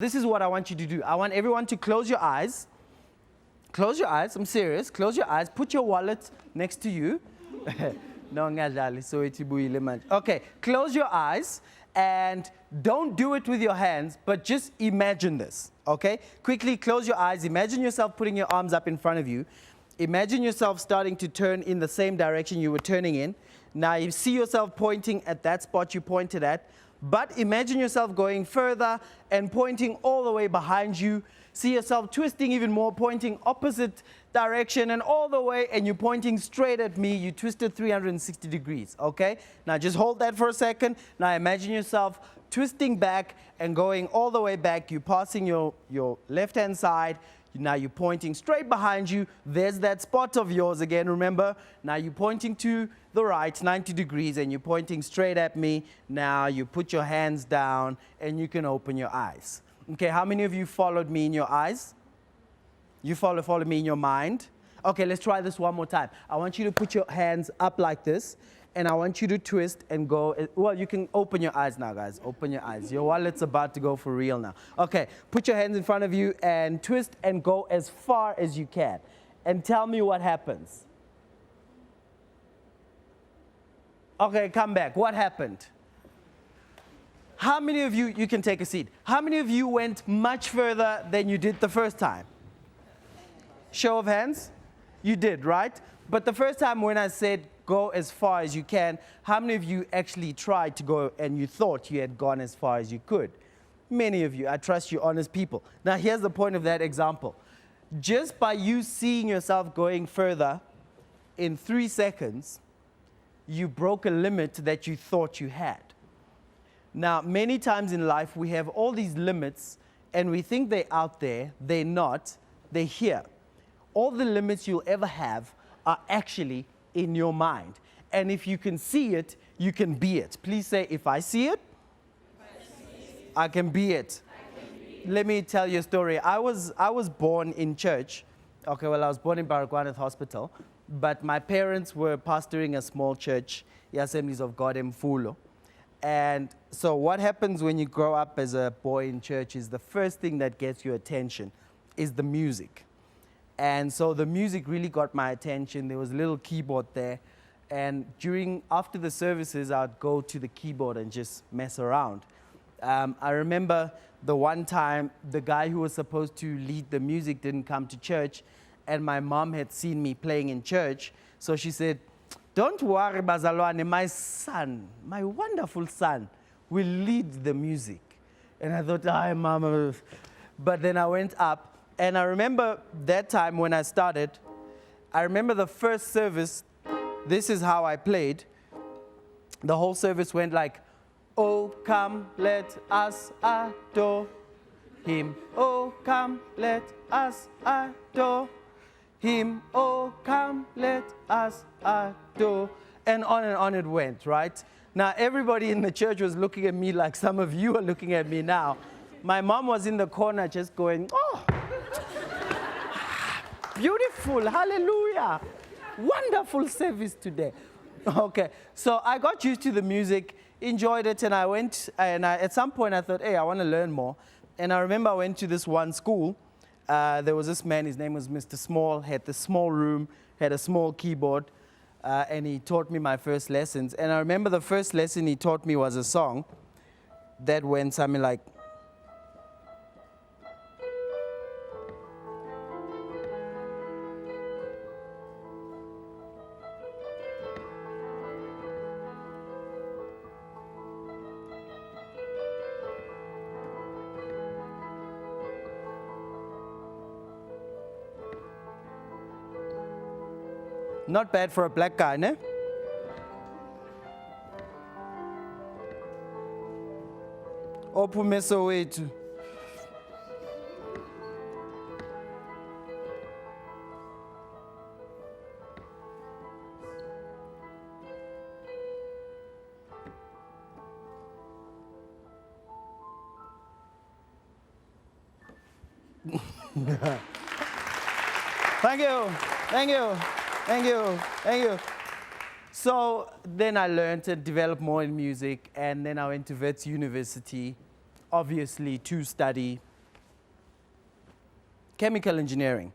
This is what I want you to do. I want everyone to close your eyes. Close your eyes. I'm serious. Close your eyes. Put your wallet next to you. No, ngadlali, so itibuyile manje. Okay, close your eyes and don't do it with your hands, but just imagine this, okay? Quickly close your eyes. Imagine yourself putting your arms up in front of you. Imagine yourself starting to turn in the same direction you were turning in. Now you see yourself pointing at that spot you pointed at, but imagine yourself going further and pointing all the way behind you. See yourself twisting even more, pointing opposite direction and all the way, and you're pointing straight at me. You twisted 360 degrees, okay? Now just hold that for a second. Now imagine yourself twisting back and going all the way back. You're passing your left-hand side. Now you're pointing straight behind you. There's that spot of yours again, remember? Now you're pointing to the right, 90 degrees, and you're pointing straight at me. Now you put your hands down, and you can open your eyes. Okay, how many of you followed me in your eyes? You follow me in your mind? Okay, let's try this one more time. I want you to put your hands up like this, and I want you to twist and go. Well, you can open your eyes now, guys. Open your eyes. Your wallet's about to go for real now. Okay, put your hands in front of you and twist and go as far as you can. And tell me what happens. Okay, come back. What happened? How many of you can take a seat. How many of you went much further than you did the first time? Show of hands. You did, right? But the first time when I said go as far as you can, how many of you actually tried to go and you thought you had gone as far as you could? Many of you. I trust you honest people. Now here's the point of that example. Just by you seeing yourself going further in 3 seconds, you broke a limit that you thought you had. Now, many times in life, we have all these limits, and we think they're out there. They're not. They're here. All the limits you'll ever have are actually in your mind. And if you can see it, you can be it. Please say, if I see it, I can be it. Let me tell you a story. I was born in church. Okay, well, I was born in Baragwanath Hospital, but my parents were pastoring a small church, the Assemblies of God in Mfulo. And so what happens when you grow up as a boy in church is the first thing that gets your attention is the music. And so the music really got my attention. There was a little keyboard there. And after the services, I'd go to the keyboard and just mess around. I remember the one time the guy who was supposed to lead the music didn't come to church, and my mom had seen me playing in church. So she said, "Don't worry, Bazalwane, my son, my wonderful son, will lead the music." And I thought, "Hi, Mama." But then I went up, and I remember that time when I started, I remember the first service, this is how I played. The whole service went like, "Oh, come, let us adore him. Oh, come, let us adore him. Oh, come, let us adore." And on it went, right? Now, everybody in the church was looking at me like some of you are looking at me now. My mom was in the corner just going, "Oh, beautiful, hallelujah. Wonderful service today." Okay, so I got used to the music, enjoyed it, and I went, and at some point I thought, hey, I want to learn more. And I remember I went to this one school. There was this man, his name was Mr. Small, had this small room, had a small keyboard, and he taught me my first lessons. And I remember the first lesson he taught me was a song that went something like, not bad for a black guy, ne? Ophumeso wethu. Thank you. Thank you. Thank you. Thank you. So then I learned to develop more in music, and then I went to Wits University, obviously to study chemical engineering.